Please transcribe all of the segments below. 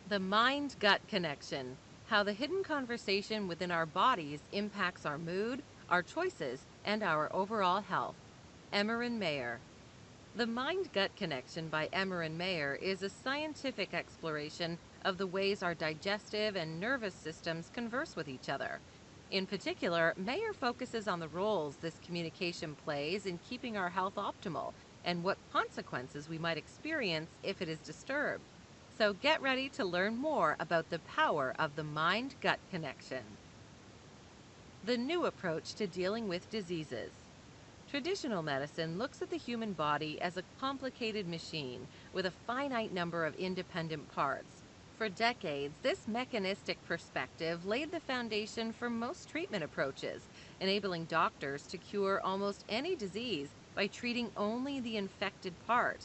The mind-gut connection, how the hidden conversation within our bodies impacts our mood, our choices, and our overall health. Emeran Mayer. The mind-gut connection by Emeran Mayer is a scientific exploration of the ways our digestive and nervous systems converse with each other. In particular, Mayer focuses on the roles this communication plays in keeping our health optimal and what consequences we might experience if it is disturbed. So get ready to learn more about the power of the mind-gut connection. The new approach to dealing with diseases. Traditional medicine looks at the human body as a complicated machine with a finite number of independent parts. For decades, this mechanistic perspective laid the foundation for most treatment approaches, enabling doctors to cure almost any disease by treating only the infected part.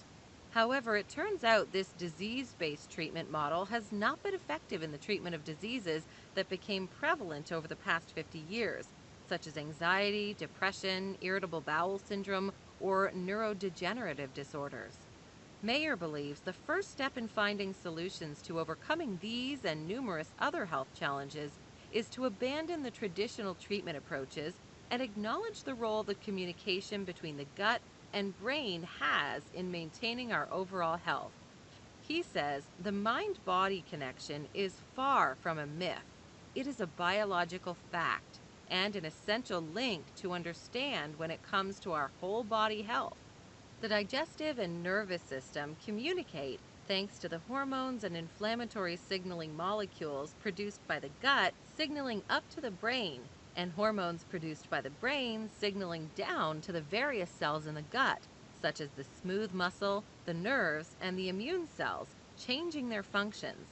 However, it turns out this disease-based treatment model has not been effective in the treatment of diseases that became prevalent over the past 50 years, such as anxiety, depression, irritable bowel syndrome, or neurodegenerative disorders. Mayer believes the first step in finding solutions to overcoming these and numerous other health challenges is to abandon the traditional treatment approaches and acknowledge the role the communication between the gut and brain has in maintaining our overall health. He says the mind-body connection is far from a myth. It is a biological fact and an essential link to understand when it comes to our whole body health. The digestive and nervous system communicate thanks to the hormones and inflammatory signaling molecules produced by the gut signaling up to the brain, and hormones produced by the brain signaling down to the various cells in the gut, such as the smooth muscle, the nerves, and the immune cells, changing their functions.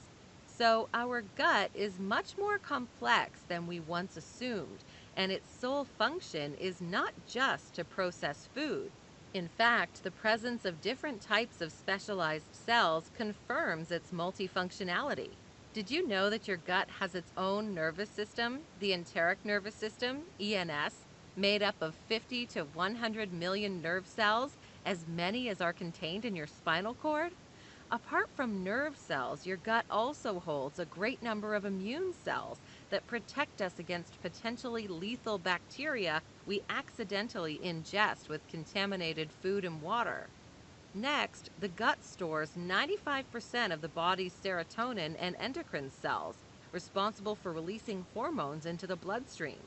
So our gut is much more complex than we once assumed, and its sole function is not just to process food. In fact, the presence of different types of specialized cells confirms its multifunctionality. Did you know that your gut has its own nervous system, the enteric nervous system, ENS, made up of 50 to 100 million nerve cells, as many as are contained in your spinal cord? Apart from nerve cells, your gut also holds a great number of immune cells that protect us against potentially lethal bacteria we accidentally ingest with contaminated food and water. Next, the gut stores 95% of the body's serotonin and endocrine cells, responsible for releasing hormones into the bloodstream.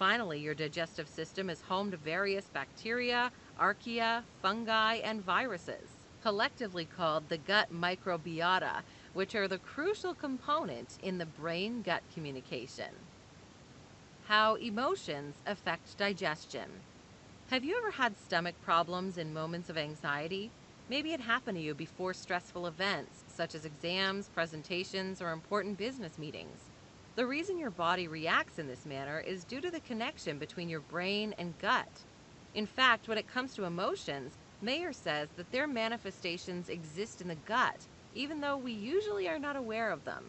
Finally, your digestive system is home to various bacteria, archaea, fungi, and viruses, collectively called the gut microbiota, which are the crucial component in the brain-gut communication. How emotions affect digestion. Have you ever had stomach problems in moments of anxiety? Maybe it happened to you before stressful events, such as exams, presentations, or important business meetings. The reason your body reacts in this manner is due to the connection between your brain and gut. In fact, when it comes to emotions, Mayer says that their manifestations exist in the gut, even though we usually are not aware of them.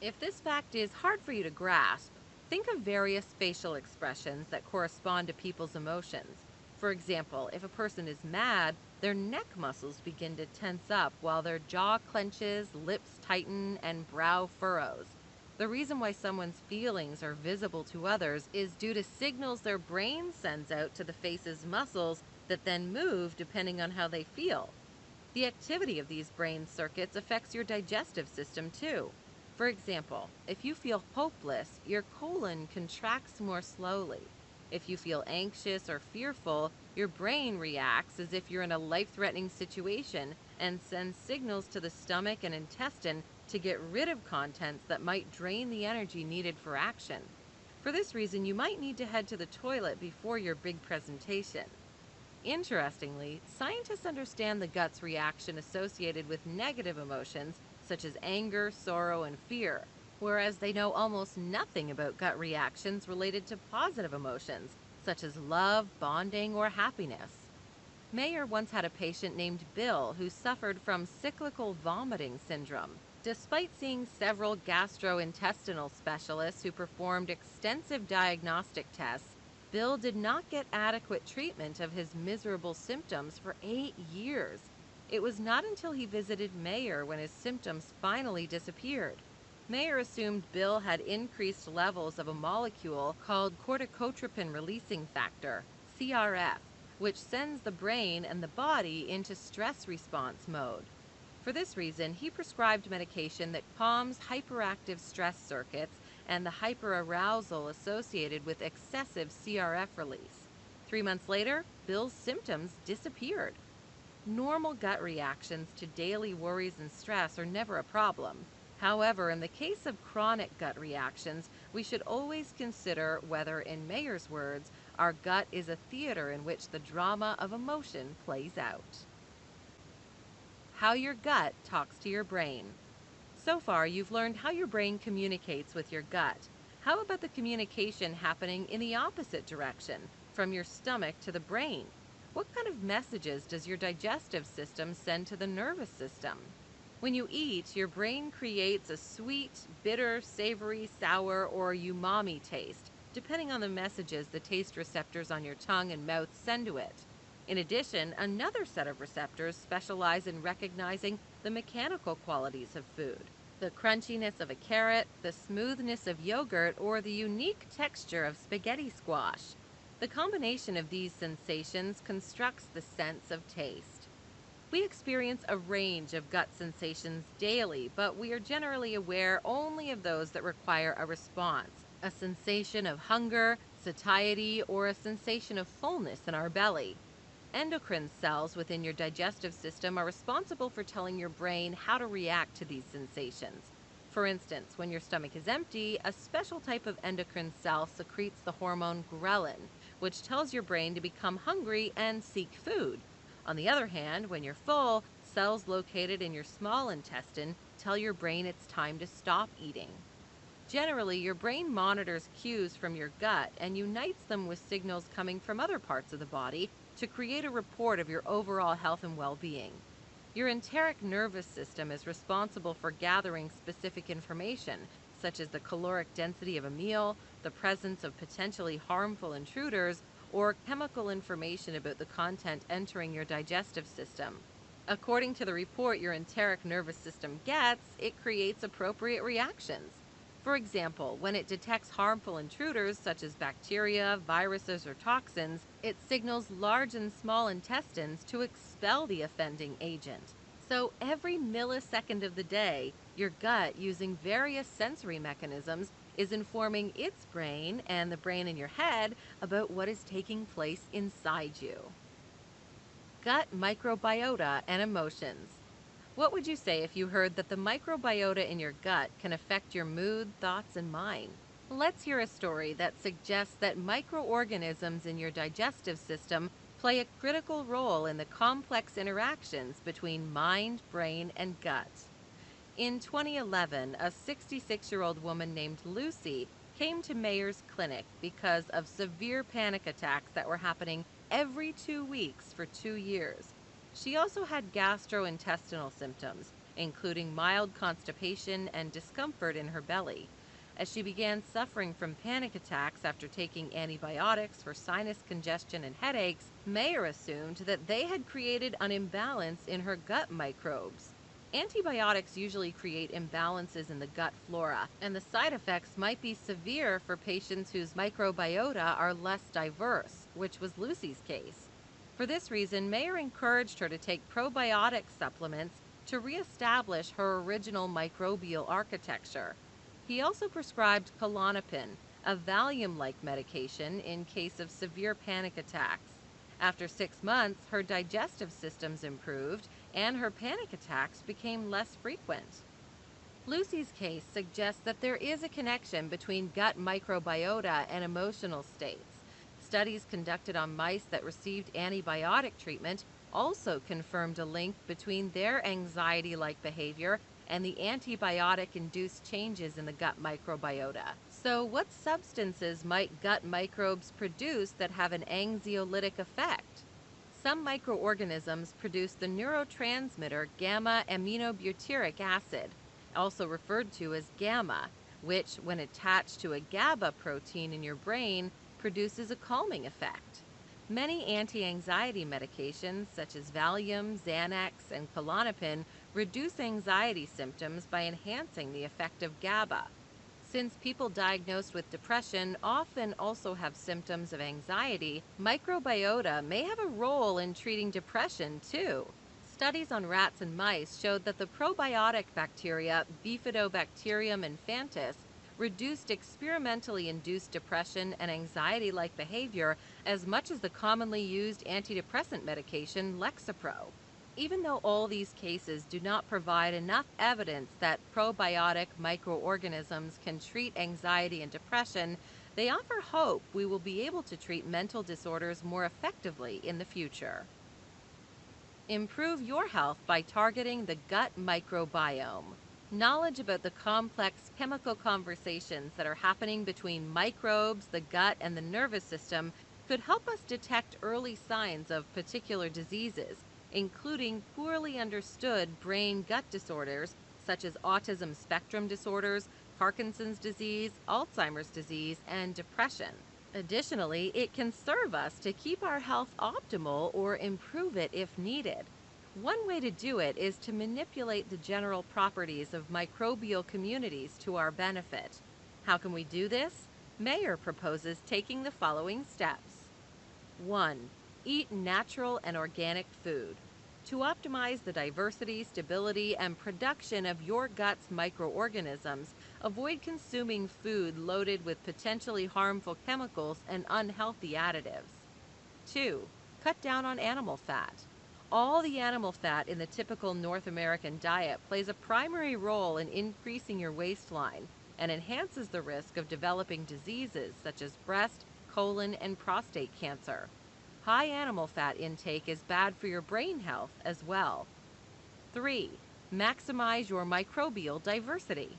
If this fact is hard for you to grasp, think of various facial expressions that correspond to people's emotions. For example, if a person is mad, their neck muscles begin to tense up while their jaw clenches, lips tighten, and brow furrows. The reason why someone's feelings are visible to others is due to signals their brain sends out to the face's muscles that then move depending on how they feel. The activity of these brain circuits affects your digestive system too. For example, if you feel hopeless, your colon contracts more slowly. If you feel anxious or fearful, your brain reacts as if you're in a life-threatening situation and sends signals to the stomach and intestine to get rid of contents that might drain the energy needed for action. For this reason, you might need to head to the toilet before your big presentation. Interestingly, scientists understand the gut's reaction associated with negative emotions such as anger, sorrow, and fear, whereas they know almost nothing about gut reactions related to positive emotions such as love, bonding, or happiness. Mayer once had a patient named Bill who suffered from cyclical vomiting syndrome. Despite seeing several gastrointestinal specialists who performed extensive diagnostic tests, Bill did not get adequate treatment of his miserable symptoms for 8 years. It was not until he visited Mayer when his symptoms finally disappeared. Mayer assumed Bill had increased levels of a molecule called corticotropin releasing factor, CRF, which sends the brain and the body into stress response mode. For this reason, he prescribed medication that calms hyperactive stress circuits and the hyperarousal associated with excessive CRF release. 3 months later, Bill's symptoms disappeared. Normal gut reactions to daily worries and stress are never a problem. However, in the case of chronic gut reactions, we should always consider whether, in Mayer's words, our gut is a theater in which the drama of emotion plays out. How your gut talks to your brain. So far, you've learned how your brain communicates with your gut. How about the communication happening in the opposite direction, from your stomach to the brain? What kind of messages does your digestive system send to the nervous system? When you eat, your brain creates a sweet, bitter, savory, sour, or umami taste, depending on the messages the taste receptors on your tongue and mouth send to it. In addition, another set of receptors specialize in recognizing the mechanical qualities of food. The crunchiness of a carrot, the smoothness of yogurt, or the unique texture of spaghetti squash. The combination of these sensations constructs the sense of taste. We experience a range of gut sensations daily, but we are generally aware only of those that require a response, a sensation of hunger, satiety, or a sensation of fullness in our belly. Endocrine cells within your digestive system are responsible for telling your brain how to react to these sensations. For instance, when your stomach is empty, a special type of endocrine cell secretes the hormone ghrelin, which tells your brain to become hungry and seek food. On the other hand, when you're full, cells located in your small intestine tell your brain it's time to stop eating. Generally, your brain monitors cues from your gut and unites them with signals coming from other parts of the body to create a report of your overall health and well-being. Your enteric nervous system is responsible for gathering specific information, such as the caloric density of a meal, the presence of potentially harmful intruders, or chemical information about the content entering your digestive system. According to the report your enteric nervous system gets, it creates appropriate reactions. For example, when it detects harmful intruders such as bacteria, viruses, or toxins, it signals large and small intestines to expel the offending agent. So every millisecond of the day, your gut, using various sensory mechanisms, is informing its brain and the brain in your head about what is taking place inside you. Gut microbiota and emotions. What would you say if you heard that the microbiota in your gut can affect your mood, thoughts, and mind? Let's hear a story that suggests that microorganisms in your digestive system play a critical role in the complex interactions between mind, brain, and gut. In 2011, a 66-year-old woman named Lucy came to Mayer's clinic because of severe panic attacks that were happening every 2 weeks for 2 years. She also had gastrointestinal symptoms, including mild constipation and discomfort in her belly. As she began suffering from panic attacks after taking antibiotics for sinus congestion and headaches, Mayer assumed that they had created an imbalance in her gut microbes. Antibiotics usually create imbalances in the gut flora, and the side effects might be severe for patients whose microbiota are less diverse, which was Lucy's case. For this reason, Mayer encouraged her to take probiotic supplements to reestablish her original microbial architecture. He also prescribed Klonopin, a Valium-like medication in case of severe panic attacks. After 6 months, her digestive systems improved and her panic attacks became less frequent. Lucy's case suggests that there is a connection between gut microbiota and emotional states. Studies conducted on mice that received antibiotic treatment also confirmed a link between their anxiety-like behavior and the antibiotic-induced changes in the gut microbiota. So, what substances might gut microbes produce that have an anxiolytic effect? Some microorganisms produce the neurotransmitter gamma-aminobutyric acid, also referred to as gamma, which, when attached to a GABA protein in your brain, produces a calming effect. Many anti-anxiety medications, such as Valium, Xanax, and Klonopin, reduce anxiety symptoms by enhancing the effect of GABA. Since people diagnosed with depression often also have symptoms of anxiety, microbiota may have a role in treating depression too. Studies on rats and mice showed that the probiotic bacteria Bifidobacterium infantis reduced experimentally induced depression and anxiety-like behavior as much as the commonly used antidepressant medication Lexapro. Even though all these cases do not provide enough evidence that probiotic microorganisms can treat anxiety and depression, they offer hope we will be able to treat mental disorders more effectively in the future. Improve your health by targeting the gut microbiome. Knowledge about the complex chemical conversations that are happening between microbes, the gut, and the nervous system could help us detect early signs of particular diseases, including poorly understood brain-gut disorders such as autism spectrum disorders, Parkinson's disease, Alzheimer's disease, and depression. Additionally, it can serve us to keep our health optimal or improve it if needed. One way to do it is to manipulate the general properties of microbial communities to our benefit. How can we do this? Mayer proposes taking the following steps. 1. Eat natural and organic food. To optimize the diversity, stability, and production of your gut's microorganisms, avoid consuming food loaded with potentially harmful chemicals and unhealthy additives. 2. Cut down on animal fat. All the animal fat in the typical North American diet plays a primary role in increasing your waistline and enhances the risk of developing diseases such as breast, colon, and prostate cancer. High animal fat intake is bad for your brain health as well. 3. Maximize your microbial diversity.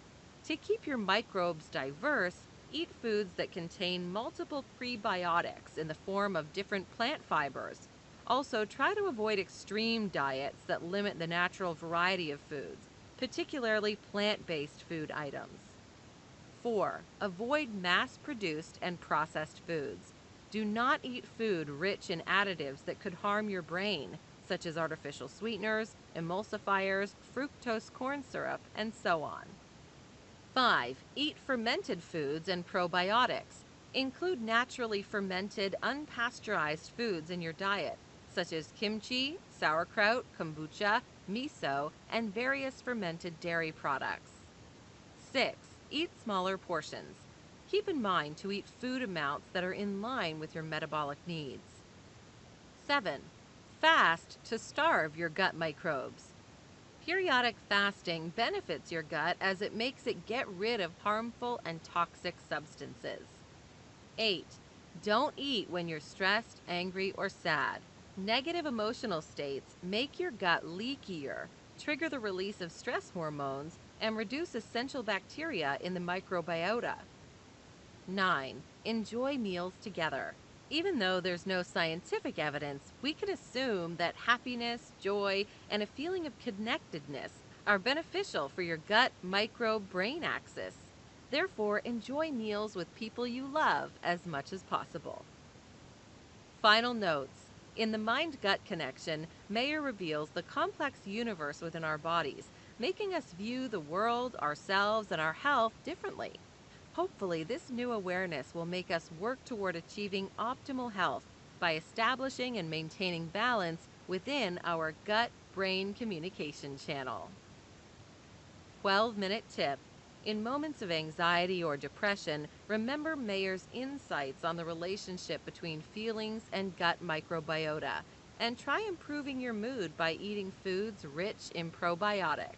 To keep your microbes diverse, eat foods that contain multiple prebiotics in the form of different plant fibers. Also, try to avoid extreme diets that limit the natural variety of foods, particularly plant-based food items. 4. Avoid mass-produced and processed foods. Do not eat food rich in additives that could harm your brain, such as artificial sweeteners, emulsifiers, fructose corn syrup, and so on. 5. Eat fermented foods and probiotics. Include naturally fermented, unpasteurized foods in your diet, such as kimchi, sauerkraut, kombucha, miso, and various fermented dairy products. 6. Eat smaller portions. Keep in mind to eat food amounts that are in line with your metabolic needs. 7. Fast to starve your gut microbes. Periodic fasting benefits your gut as it makes it get rid of harmful and toxic substances. 8. Don't eat when you're stressed, angry, or sad. Negative emotional states make your gut leakier, trigger the release of stress hormones, and reduce essential bacteria in the microbiota. 9. Enjoy meals together. Even though there's no scientific evidence, we can assume that happiness, joy, and a feeling of connectedness are beneficial for your gut microbe-brain axis. Therefore, enjoy meals with people you love as much as possible. Final notes. In the mind-gut connection, Mayer reveals the complex universe within our bodies, making us view the world, ourselves, and our health differently. Hopefully, this new awareness will make us work toward achieving optimal health by establishing and maintaining balance within our gut-brain communication channel. 12-minute tip. In moments of anxiety or depression, remember Mayer's insights on the relationship between feelings and gut microbiota, and try improving your mood by eating foods rich in probiotics.